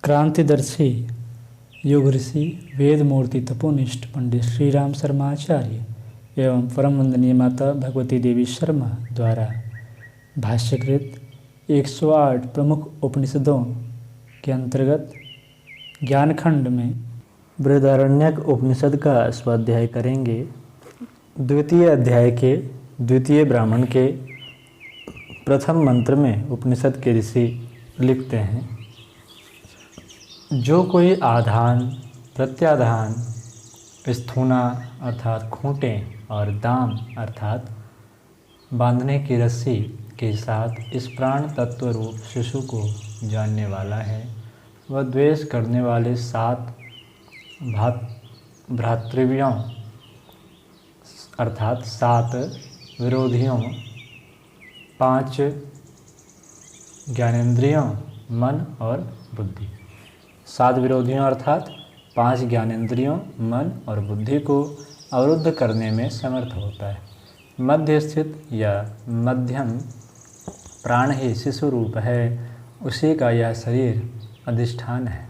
क्रांतिदर्शी योग ऋषि वेद मूर्ति तपोनिष्ठ पंडित श्री राम शर्मा आचार्य एवं परम वंदनीय माता भगवती देवी शर्मा द्वारा भाष्यकृत 108 प्रमुख उपनिषदों के अंतर्गत ज्ञानखंड में बृहदारण्यक उपनिषद का स्वाध्याय करेंगे। द्वितीय अध्याय के द्वितीय ब्राह्मण के प्रथम मंत्र में उपनिषद के ऋषि लिखते हैं, जो कोई आधान, प्रत्याधान, स्थूना अर्थात खूंटें और दाम अर्थात बांधने की रस्सी के साथ इस प्राण तत्व रूप शिशु को जानने वाला है, वह द्वेष करने वाले 7 भ्रातृव्यों अर्थात 7 विरोधियों, 5 ज्ञानेंद्रियों मन और बुद्धि, 7 विरोधियों अर्थात 5 ज्ञानेंद्रियों मन और बुद्धि को अवरुद्ध करने में समर्थ होता है। मध्य स्थित या मध्यम प्राण ही शिशु रूप है, उसी का यह शरीर अधिष्ठान है।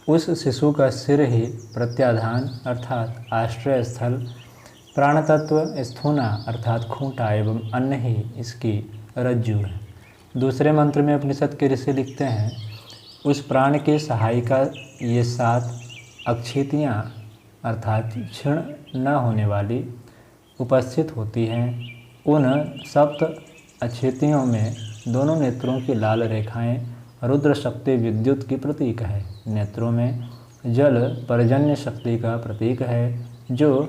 उस शिशु का सिर ही प्रत्याधान अर्थात आश्रय स्थल, प्राण तत्व स्थूना अर्थात खूंटा एवं अन्य ही इसकी रज्जु है। दूसरे मंत्र में उपनिषद के ऋषि लिखते हैं, उस प्राण के सहायिका ये 7 अक्षितियाँ अर्थात क्षीण न होने वाली उपस्थित होती हैं। उन 7 अक्षितियों में दोनों नेत्रों की लाल रेखाएं रुद्र शक्ति विद्युत की प्रतीक है। नेत्रों में जल पर्जन्य शक्ति का प्रतीक है, जो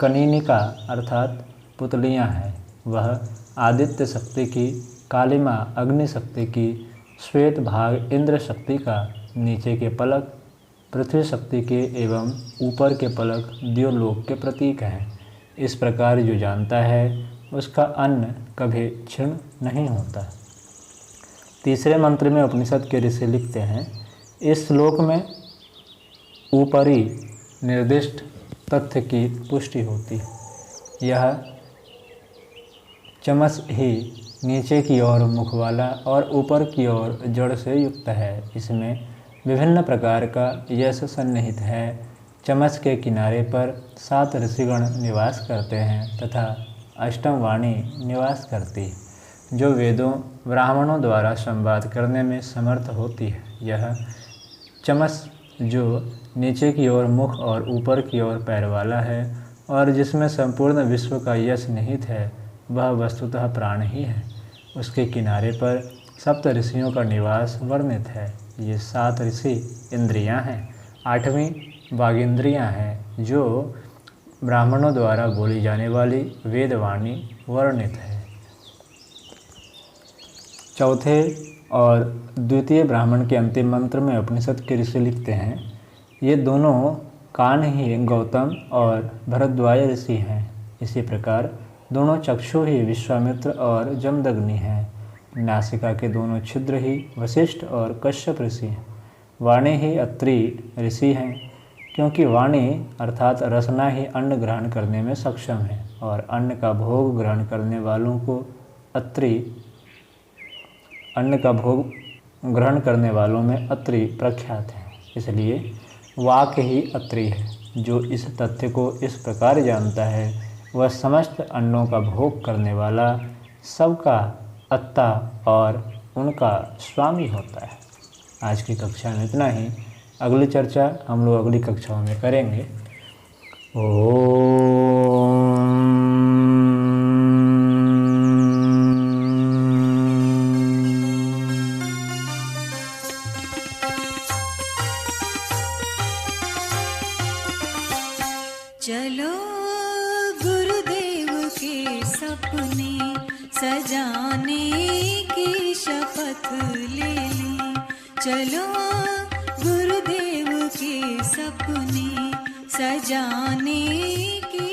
कनीनिका अर्थात पुतलियाँ हैं। वह आदित्य शक्ति की, कालिमा अग्नि शक्ति की, श्वेत भाग इंद्र शक्ति का, नीचे के पलक पृथ्वी शक्ति के एवं ऊपर के पलक द्योलोक के प्रतीक हैं। इस प्रकार जो जानता है उसका अन्न कभी क्षीण नहीं होता। तीसरे मंत्र में उपनिषद के ऋषि लिखते हैं, इस श्लोक में ऊपरी निर्दिष्ट तथ्य की पुष्टि होती है। यह चमस ही नीचे की ओर मुख वाला और ऊपर की ओर जड़ से युक्त है। इसमें विभिन्न प्रकार का यश सन्निहित है। चमस के किनारे पर 7 ऋषिगण निवास करते हैं तथा अष्टम वाणी निवास करती है, जो वेदों ब्राह्मणों द्वारा संवाद करने में समर्थ होती है। यह चमस जो नीचे की ओर मुख और ऊपर की ओर पैर वाला है और जिसमें संपूर्ण विश्व का यश निहित है, वह वस्तुतः प्राण ही है। उसके किनारे पर 7 ऋषियों का निवास वर्णित है। ये 7 ऋषि इंद्रियां हैं। 8वीं वागींद्रियां हैं, जो ब्राह्मणों द्वारा बोली जाने वाली वेदवाणी वर्णित है। चौथे और द्वितीय ब्राह्मण के अंतिम मंत्र में उपनिषद के ऋषि लिखते हैं, ये दोनों कान ही गौतम और भरद्वाज ऋषि हैं। इसी प्रकार दोनों चक्षु ही विश्वामित्र और जमदग्नि हैं। नासिका के दोनों छिद्र ही वशिष्ठ और कश्यप ऋषि हैं। वाणी ही अत्रि ऋषि हैं, क्योंकि वाणी अर्थात रसना ही अन्न ग्रहण करने में सक्षम है और अन्न का भोग ग्रहण करने वालों को अत्रि, अन्न का भोग ग्रहण करने वालों में अत्रि प्रख्यात है। इसलिए वाक ही अत्रि है। जो इस तथ्य को इस प्रकार जानता है, वह समस्त अन्नों का भोग करने वाला, सबका अत्ता और उनका स्वामी होता है। आज की कक्षा में इतना ही। अगली चर्चा हम लोग अगली कक्षाओं में करेंगे। चलो गुरुदेव के सपने सजाने की शपथ ले लें। चलो गुरुदेव के सपने सजाने की